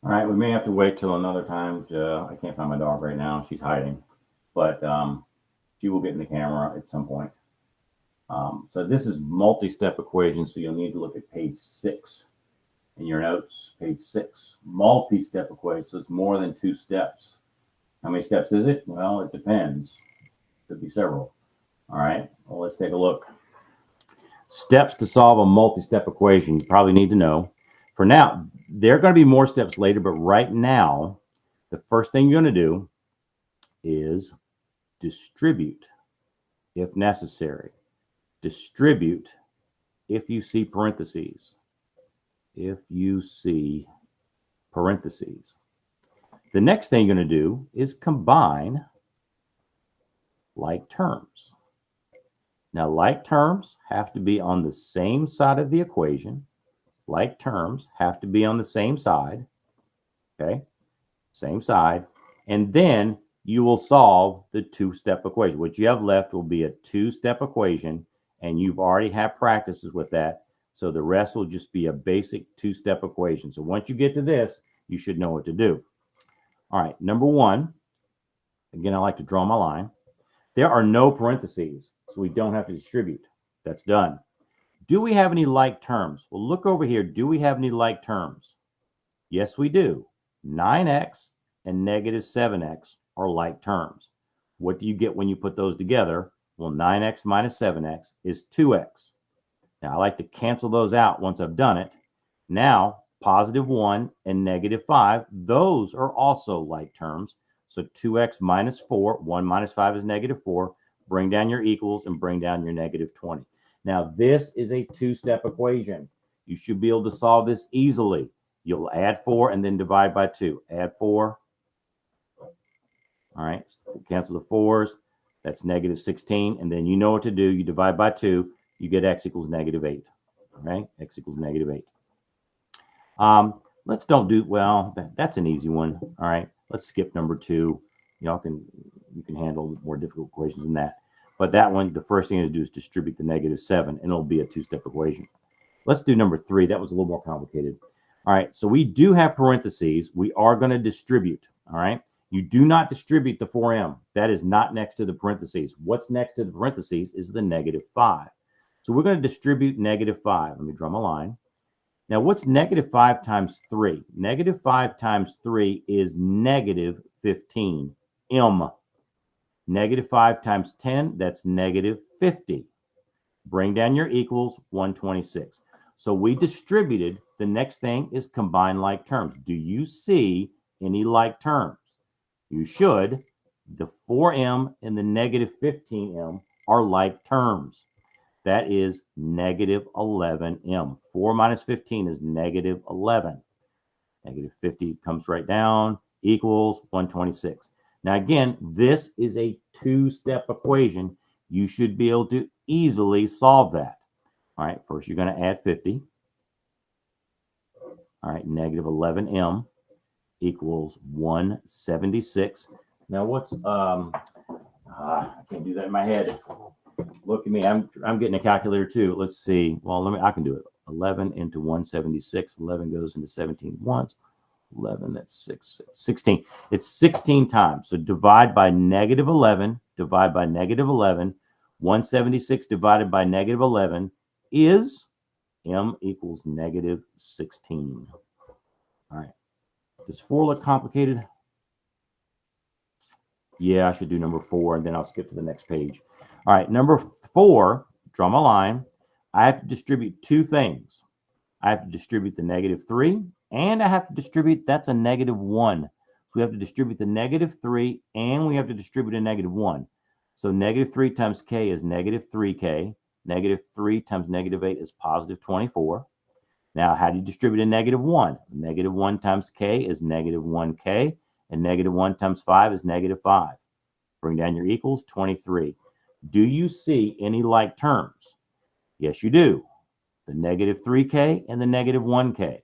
All right, we may have to wait till another time. I can't find my dog right now. She's hiding, but she will get in the camera at some point. So this is multi-step equation, so you'll need to look at page 6 in your notes. Page 6, multi-step equation, so it's more than 2 steps. How many steps is it? Well, it depends. Could be several. All right, well, let's take a look. Steps to solve a multi-step equation, you probably need to know. For now, there are going to be more steps later, but right now, the first thing you're going to do is distribute if necessary. Distribute if you see parentheses. If you see parentheses. The next thing you're going to do is combine like terms. Now, like terms have to be on the same side of the equation. Like terms have to be on the same side. Okay, same side. And then you will solve the 2-step equation. What you have left will be a 2-step equation, and you've already had practices with that. So the rest will just be a basic 2-step equation. So once you get to this, you should know what to do. All right, number 1. Again, I like to draw my line. There are no parentheses, so we don't have to distribute. That's done. Do we have any like terms? Well, look over here. Do we have any like terms? Yes, we do. 9x and negative 7x are like terms. What do you get when you put those together? Well, 9x minus 7x is 2x. Now, I like to cancel those out once I've done it. Now, positive 1 and negative 5, those are also like terms. So 2x minus 4, 1 minus 5 is negative 4. Bring down your equals and bring down your negative 20. Now, this is a 2-step equation. You should be able to solve this easily. You'll add 4 and then divide by 2. Add 4. All right, cancel the 4s. That's negative 16. And then you know what to do. You divide by 2. You get x equals negative 8. Okay, x equals negative 8. Let's don't do, well, that's an easy one. All right, let's skip number 2. You can handle more difficult equations than that. But that one, the first thing to do is distribute the negative 7, and it'll be a 2-step equation. Let's do number 3. That was a little more complicated. All right, so we do have parentheses. We are going to distribute, all right? You do not distribute the 4m. That is not next to the parentheses. What's next to the parentheses is the negative 5. So we're going to distribute negative 5. Let me draw my line. Now, what's negative 5 times 3? Negative 5 times 3 is negative 15. M. Negative 5 times 10, that's negative 50. Bring down your equals, 126. So we distributed. The next thing is combine like terms. Do you see any like terms? You should. The 4m and the negative 15m are like terms. That is negative 11m. 4 minus 15 is negative 11. Negative 50 comes right down, equals 126. Now, again, this is a 2-step equation. You should be able to easily solve that. All right, first you're going to add 50. All right, negative 11m equals 176. Now, what's, I can't do that in my head. Look at me, I'm getting a calculator too. Let's see. Well, I can do it. 11 into 176. 11 goes into 17 once. 11, that's 16. It's 16 times. So divide by negative 11, divide by negative 11. 176 divided by negative 11 is m equals negative 16. All right. Does 4 look complicated? Yeah, I should do number 4, and then I'll skip to the next page. All right, number 4, draw my line. I have to distribute 2 things. I have to distribute the negative 3, and I have to distribute, that's a negative 1. So we have to distribute the negative 3, and we have to distribute a negative 1. So negative 3 times k is negative 3k. Negative 3 times negative 8 is positive 24. Now, how do you distribute a negative 1? Negative 1 times k is negative 1k, and negative 1 times 5 is negative 5. Bring down your equals, 23. Do you see any like terms? Yes, you do. The negative 3k and the negative 1k.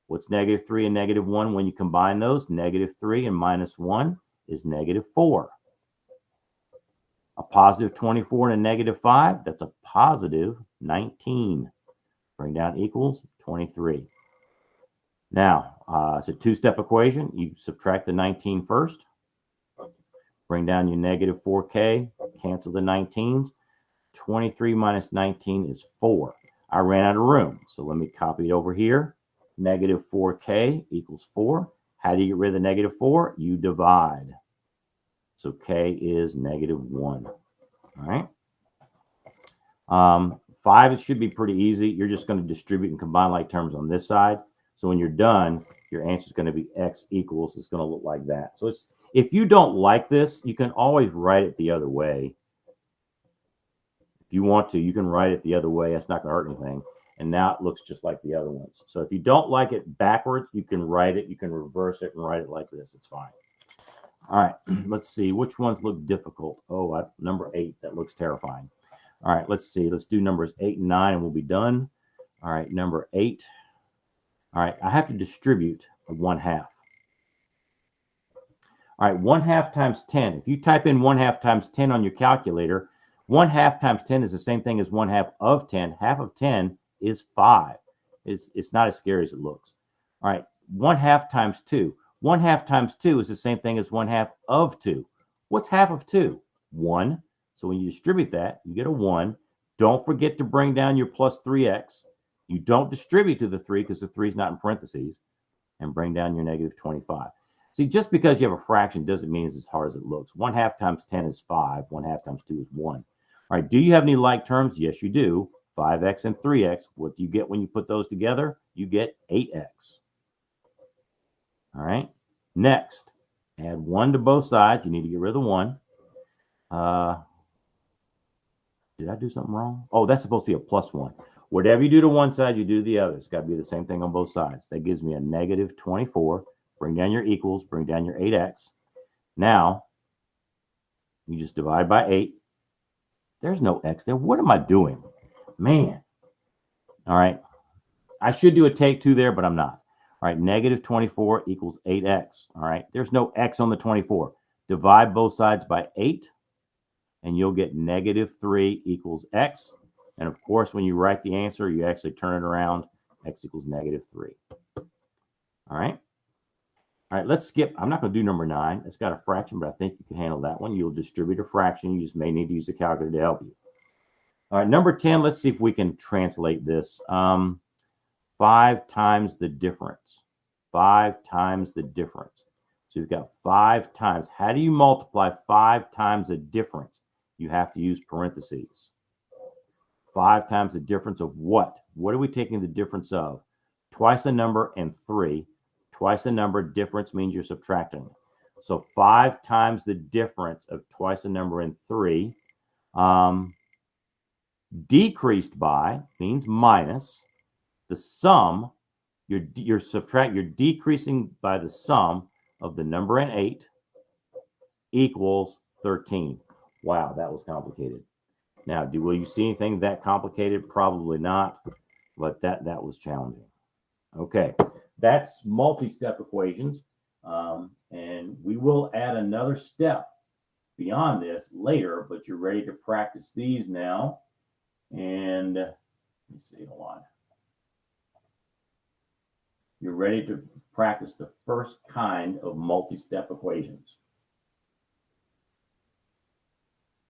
What's negative 3 and negative 1 when you combine those? Negative 3 and minus 1 is negative 4. A positive 24 and a negative 5, that's a positive 19. Bring down equals 23. Now, it's a two-step equation. You subtract the 19 first. Bring down your negative 4k. Cancel the 19s. 23 minus 19 is 4. I ran out of room, so let me copy it over here. Negative 4k equals 4. How do you get rid of the negative 4? You divide. So k is negative 1. All right. 5, it should be pretty easy. You're just going to distribute and combine like terms on this side. So when you're done, your answer is going to be x equals. It's going to look like that. So it's, if you don't like this, you can always write it the other way. If you want to, you can write it the other way. That's not going to hurt anything. And now it looks just like the other ones. So if you don't like it backwards, you can write it. You can reverse it and write it like this. It's fine. All right. Let's see. Which ones look difficult? Oh, number 8. That looks terrifying. All right. Let's see. Let's do numbers 8 and 9 and we'll be done. All right. Number 8. All right. I have to distribute a 1/2. All right. 1/2 times 10. If you type in 1/2 times 10 on your calculator, 1/2 times 10 is the same thing as 1/2 of 10. Half of 10 is 5. It's not as scary as it looks. All right. 1/2 times 2. 1/2 times 2 is the same thing as 1/2 of 2. What's half of 2? 1. So when you distribute that, you get a 1. Don't forget to bring down your plus 3x. You don't distribute to the 3 because the 3 is not in parentheses. And bring down your negative 25. See, just because you have a fraction doesn't mean it's as hard as it looks. 1/2 times 10 is 5. 1/2 times 2 is 1. All right, do you have any like terms? Yes, you do. 5x and 3x. What do you get when you put those together? You get 8x. All right. Next, add 1 to both sides. You need to get rid of the 1. Did I do something wrong? Oh, that's supposed to be a plus 1. Whatever you do to one side, you do to the other. It's got to be the same thing on both sides. That gives me a negative 24. Bring down your equals. Bring down your 8x. Now, you just divide by 8. There's no x there. What am I doing? Man. All right. I should do a take 2 there, but I'm not. All right. Negative 24 equals 8x. All right. There's no x on the 24. Divide both sides by 8, and you'll get negative 3 equals x. And of course, when you write the answer, you actually turn it around. X equals negative 3. All right. All right, let's skip. I'm not going to do number 9. It's got a fraction, but I think you can handle that one. You'll distribute a fraction. You just may need to use a calculator to help you. All right, number 10, let's see if we can translate this. 5 times the difference. 5 times the difference. So you've got 5 times. How do you multiply 5 times a difference? You have to use parentheses. 5 times the difference of what? What are we taking the difference of? Twice a number and 3. Twice a number, difference means you're subtracting. So 5 times the difference of twice a number and 3. Decreased by means minus. The sum, you're decreasing by the sum of the number and 8 equals 13. Wow, that was complicated. Now, will you see anything that complicated? Probably not, but that was challenging. Okay, that's multi-step equations, and we will add another step beyond this later, but you're ready to practice these now. And let me see, hold on. You're ready to practice the first kind of multi-step equations.